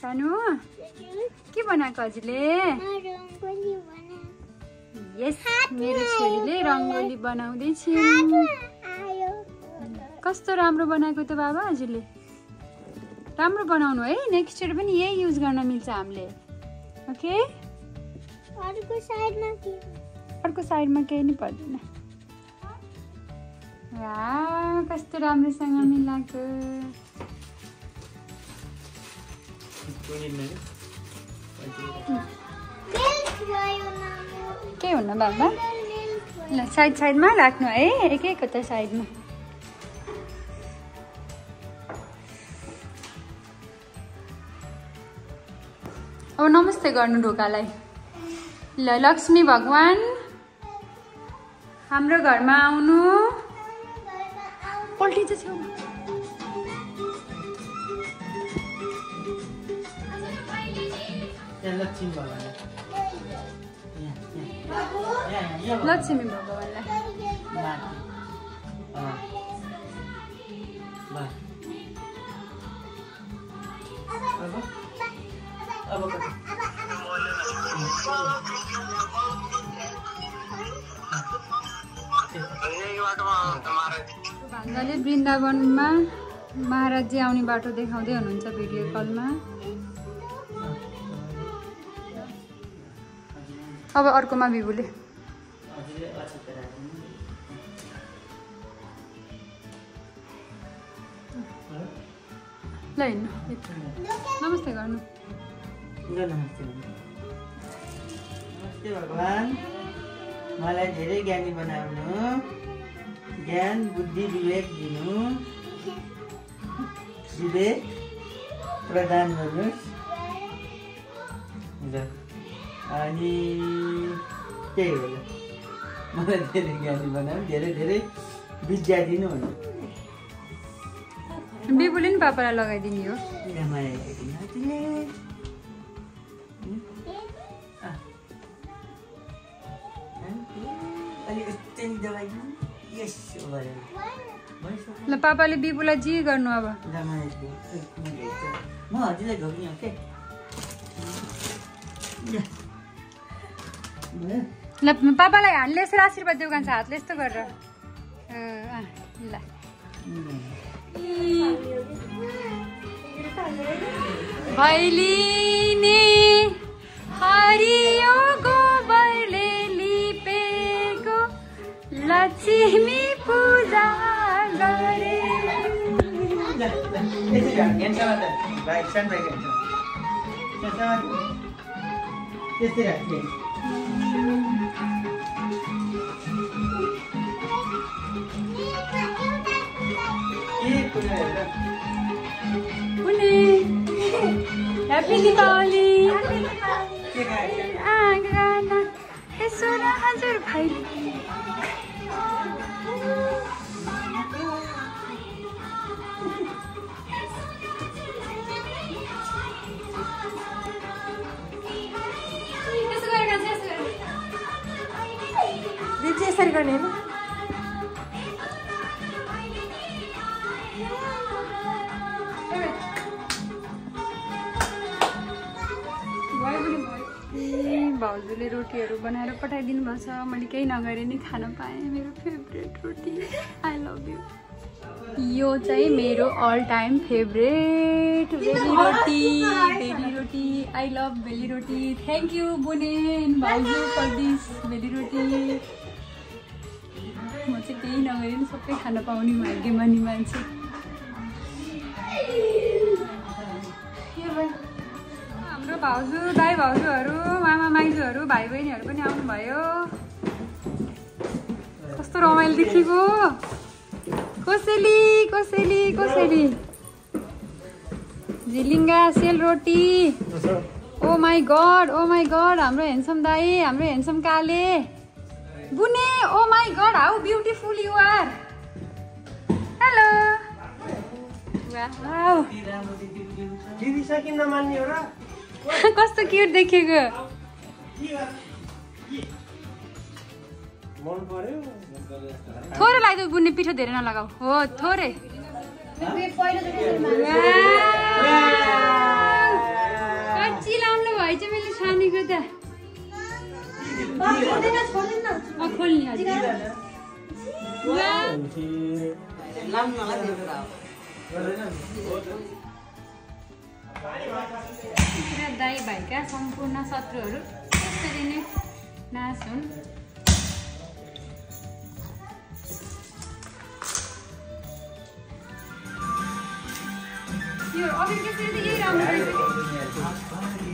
सानो के बनाएको हजुरले? यस मेरो छोरीले रङ्गोली बनाउँदै छिन्। कस्तो राम्रो बनाएको त बाबा हजुरले। राम्रो बनाउनु है, नेक्स्ट इयर पनि यही युज गर्न मिल्छ हामीले। ओके अर्को साइडमा केही नि पर्दैन। वाह कस्तो राम्रोसँग मिलाएको। के हुन्न बाबा? ल साइडमा राख्नु है, एक त साइडमा। अब नमस्ते गर्नु ढोकालाई। ल लक्ष्मी भगवान हाम्रो घरमा आउनु। पल्टिन्छ छेउमा। लक्ष्मी भगवानलाई भान्जाले वृन्दावनमा महाराजजी आउने बाटो देखाउँदै हुनुहुन्छ भिडियो कलमा। अब अर्कोमा बिबुले ल हिँड्नु नमस्ते गर्नु। नमस्ते भगवान, मलाई धेरै ज्ञानी बनाउनु, ज्ञान बुद्धि विवेक दिनु, विवेक प्रदान गर्नुहोस्। अनि त्यही हो, मलाई धेरै ज्ञानी बनाउनु, धेरै धेरै विद्या दिनु भन्नु। बिबुले नि पापालाई लगाइदिने हो। ल पापाले बिबुलाई जी गर्नु अब। म हजुरलाई घोक्ने के ल पापालाई हातले यसरी आशीर्वाद देऊ कान्छ, हातले यस्तो गरेर। ल भैलिनी हरियो गोबरले लिपेको लक्ष्मी पूजा गरे। Happy Diwali! Gaana यसो न हजुर भाइ। यसरी गर्ने होइन। भाउजूले रोटीहरू बनाएर पठाइदिनु भएको छ, मैले केही नगरे नि खान पाएँ। मेरो फेभरेट रोटी, आई लभ यु। यो चाहिँ मेरो अल टाइम फेभरेट बेली रोटी। आई लभ बेली रोटी। थ्याङ्क यू बुने भाउजू फर दिस बेली रोटी। म चाहिँ केही नगरे नि सबै खान पाउने भाग्यमानी मान्छे। हाम्रो भाउजू दाइ भाउजूहरू मामा माइजूहरू भाइ बहिनीहरू पनि आउनुभयो। कस्तो रमाइलो देखेको। कोसेली झिलिङ्गा सेलरोटी। ओ माई गड हाम्रो हेन्सम दाई, हाम्रो हेन्सम काले बुने। Oh my god how beautiful you are. Hello कस्तो क्युट देखेको। थोरै लगाइदेऊ बुन्ने, पिठो धेरै नलगाऊ। हो थोरै। दाई भाइका सम्पूर्ण शत्रुहरू यसरी नै नाश हुन्। यो अघि त्यसरी त यही राम्रो रहेछ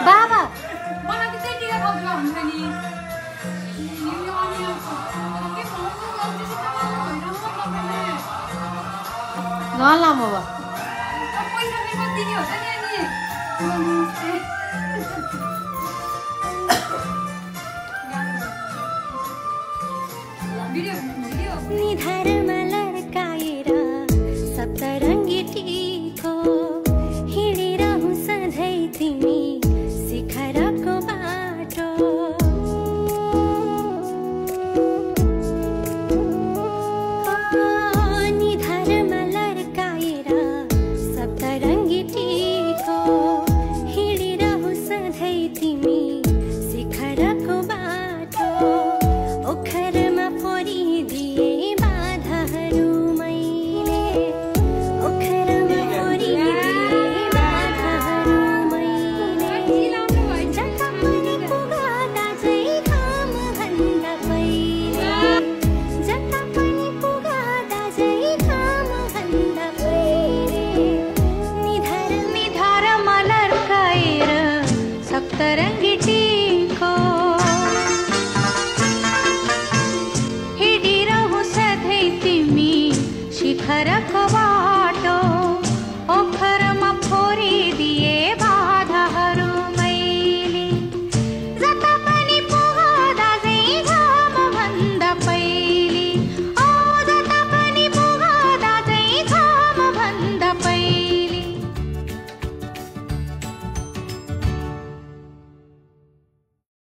बाबा मलाई त त्यही टिका खाउँ हुन्छ नि नलामो भयो पैसा पनि दिने हुन्छ नि अनि निधारमा लड्काएर सप्तरङ्गी टीको हिँडिरहँ सधैँ तिमी शिखरको बाटो निधारमा लड्काएर सप्तरङ्गी टीको हिँडिरहँ सधैँ तिमी शिखरको बाटो ओखरमा फोरिदिए बाधाहरू मैले ओखरमा फोरिदिए बाधाहरू मैले जता पनि पुगादा चाहिँ कामभन्दा पहिले जता पनि पुगादा चाहिँ कामभन्दा पहिले निधारमा लड्काएर सप्तरङ्गी